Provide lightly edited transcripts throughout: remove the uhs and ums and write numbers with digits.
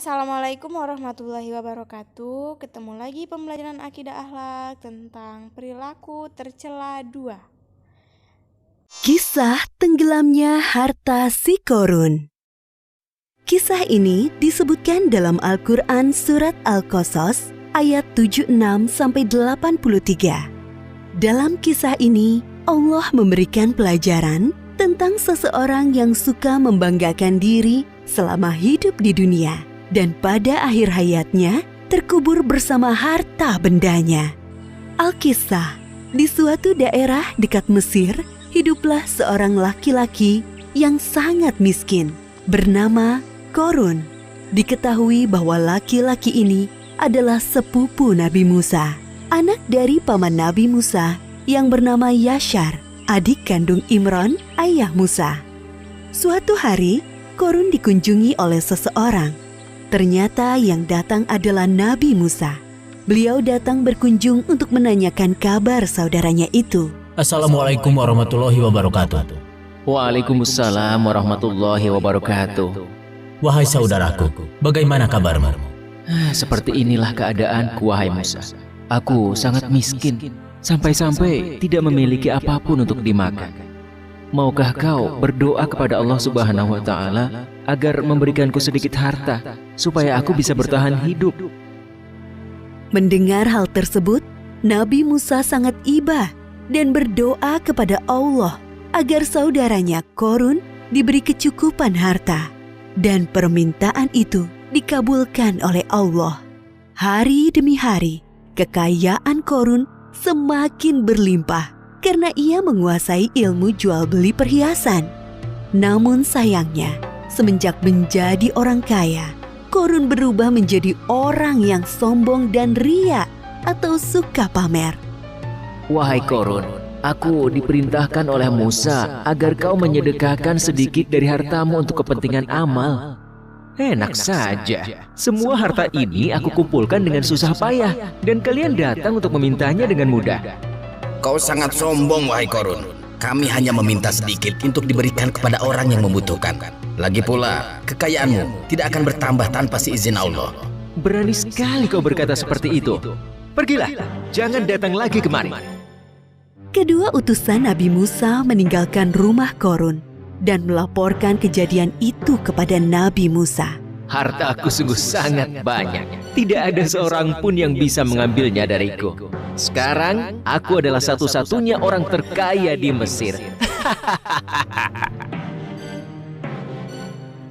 Assalamualaikum warahmatullahi wabarakatuh. Ketemu lagi pembelajaran akidah akhlak tentang perilaku tercela 2. Kisah tenggelamnya harta si Korun. Kisah ini disebutkan dalam Al-Quran Surat Al-Qasas ayat 76-83. Dalam kisah ini, Allah memberikan pelajaran tentang seseorang yang suka membanggakan diri selama hidup di dunia dan pada akhir hayatnya terkubur bersama harta bendanya. Alkisah, di suatu daerah dekat Mesir, hiduplah seorang laki-laki yang sangat miskin bernama Korun. Diketahui bahwa laki-laki ini adalah sepupu Nabi Musa, anak dari paman Nabi Musa yang bernama Yashar, adik kandung Imran, ayah Musa. Suatu hari, Korun dikunjungi oleh seseorang. Ternyata yang datang adalah Nabi Musa. Beliau datang berkunjung untuk menanyakan kabar saudaranya itu. Assalamualaikum warahmatullahi wabarakatuh. Waalaikumsalam warahmatullahi wabarakatuh. Wahai saudaraku, bagaimana kabarmu? Seperti inilah keadaanku, wahai Musa. Aku sangat miskin, sampai-sampai tidak memiliki apapun untuk dimakan. Maukah kau berdoa kepada Allah Subhanahu wa Ta'ala agar memberikanku sedikit harta supaya aku bisa bertahan hidup? Mendengar hal tersebut, Nabi Musa sangat iba dan berdoa kepada Allah agar saudaranya Korun diberi kecukupan harta. Dan permintaan itu dikabulkan oleh Allah. Hari demi hari, kekayaan Korun semakin berlimpah karena ia menguasai ilmu jual beli perhiasan. Namun sayangnya, semenjak menjadi orang kaya, Korun berubah menjadi orang yang sombong dan ria atau suka pamer. Wahai Korun, aku diperintahkan oleh Musa agar kau menyedekahkan sedikit dari hartamu untuk kepentingan amal. Enak saja, semua harta ini aku kumpulkan dengan susah payah dan kalian datang untuk memintanya dengan mudah. Kau sangat sombong, wahai Korun. Kami hanya meminta sedikit untuk diberikan kepada orang yang membutuhkan. Lagi pula, kekayaanmu tidak akan bertambah tanpa seizin Allah. Berani sekali kau berkata seperti itu. Pergilah, jangan datang lagi kemari. Kedua utusan Nabi Musa meninggalkan rumah Korun dan melaporkan kejadian itu kepada Nabi Musa. Hartaku sungguh sangat banyak. Tidak ada seorang pun yang bisa mengambilnya dariku. Sekarang, aku adalah satu-satunya orang terkaya di Mesir.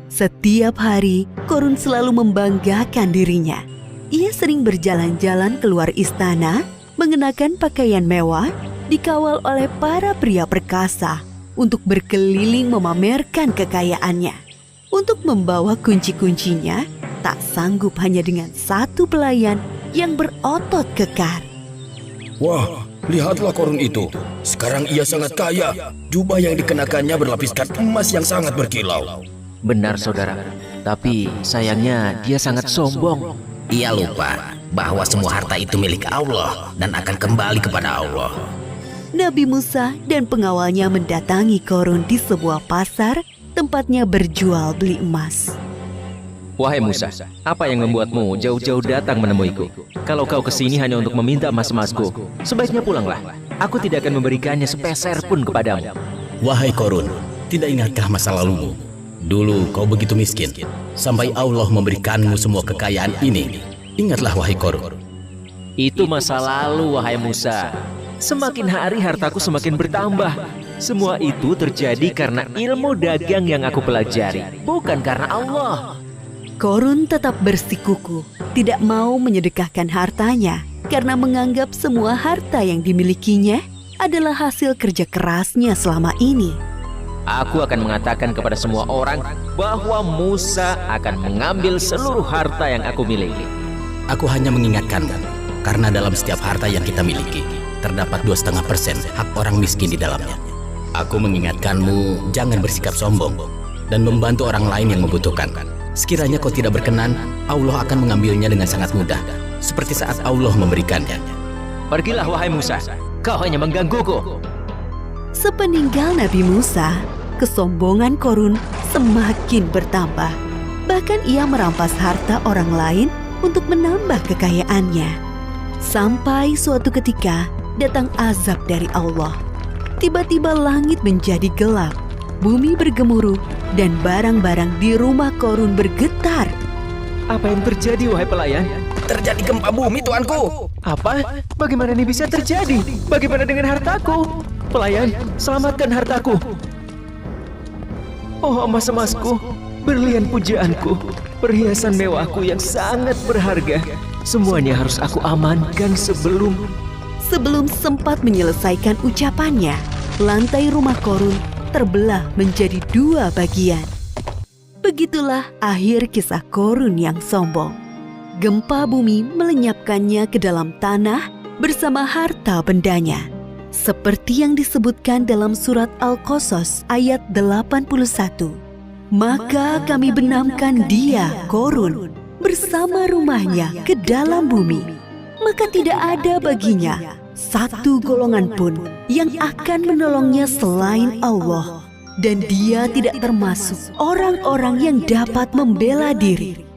Setiap hari, Korun selalu membanggakan dirinya. Ia sering berjalan-jalan keluar istana, mengenakan pakaian mewah, dikawal oleh para pria perkasa untuk berkeliling memamerkan kekayaannya. Untuk membawa kunci-kuncinya, tak sanggup hanya dengan satu pelayan yang berotot kekar. Wah, lihatlah Korun itu. Sekarang ia sangat kaya. Jubah yang dikenakannya berlapiskan emas yang sangat berkilau. Benar, saudara. Tapi sayangnya dia sangat sombong. Ia lupa bahwa semua harta itu milik Allah dan akan kembali kepada Allah. Nabi Musa dan pengawalnya mendatangi Korun di sebuah pasar tempatnya berjual beli emas. Wahai Musa, apa yang membuatmu jauh-jauh datang menemuiku? Kalau kau kesini hanya untuk meminta emas-emasku, sebaiknya pulanglah. Aku tidak akan memberikannya sepeser pun kepadamu. Wahai Korun, tidak ingatkah masa lalumu? Dulu kau begitu miskin, sampai Allah memberikanmu semua kekayaan ini. Ingatlah, wahai Korun. Itu masa lalu, wahai Musa. Semakin hari hartaku semakin bertambah. Semua itu terjadi karena ilmu dagang yang aku pelajari, bukan karena Allah. Korun tetap bersikukuh, tidak mau menyedekahkan hartanya karena menganggap semua harta yang dimilikinya adalah hasil kerja kerasnya selama ini. Aku akan mengatakan kepada semua orang bahwa Musa akan mengambil seluruh harta yang aku miliki. Aku hanya mengingatkanmu, karena dalam setiap harta yang kita miliki, terdapat 2,5% hak orang miskin di dalamnya. Aku mengingatkanmu, jangan bersikap sombong dan membantu orang lain yang membutuhkan. Sekiranya kau tidak berkenan, Allah akan mengambilnya dengan sangat mudah, seperti saat Allah memberikannya. Pergilah, wahai Musa, kau hanya menggangguku. Sepeninggal Nabi Musa, kesombongan Korun semakin bertambah. Bahkan ia merampas harta orang lain untuk menambah kekayaannya. Sampai suatu ketika datang azab dari Allah. Tiba-tiba langit menjadi gelap, bumi bergemuruh, dan barang-barang di rumah Korun bergetar. Apa yang terjadi, wahai pelayan? Terjadi gempa bumi, tuanku. Apa? Bagaimana ini bisa terjadi? Bagaimana dengan hartaku? Pelayan, selamatkan hartaku. Oh, emas-emasku, berlian pujaanku, perhiasan mewahku yang sangat berharga. Semuanya harus aku amankan sebelum Sempat menyelesaikan ucapannya, lantai rumah Korun terbelah menjadi 2 bagian. Begitulah akhir kisah Korun yang sombong. Gempa bumi melenyapkannya ke dalam tanah bersama harta bendanya. Seperti yang disebutkan dalam surat Al-Qasas ayat 81. Maka kami benamkan dia, Korun, bersama rumahnya ke dalam bumi. Maka tidak ada baginya satu golongan pun yang akan menolongnya selain Allah. Dan dia tidak termasuk orang-orang yang dapat membela diri.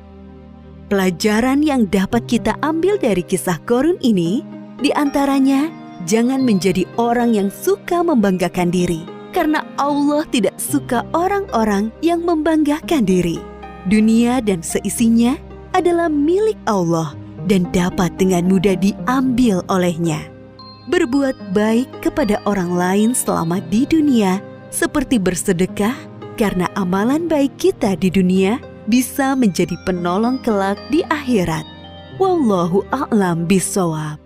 Pelajaran yang dapat kita ambil dari kisah Korun ini, diantaranya, jangan menjadi orang yang suka membanggakan diri. Karena Allah tidak suka orang-orang yang membanggakan diri. Dunia dan seisinya adalah milik Allah dan dapat dengan mudah diambil olehnya. Berbuat baik kepada orang lain selama di dunia, seperti bersedekah, karena amalan baik kita di dunia bisa menjadi penolong kelak di akhirat. Wallahu a'lam bishawab.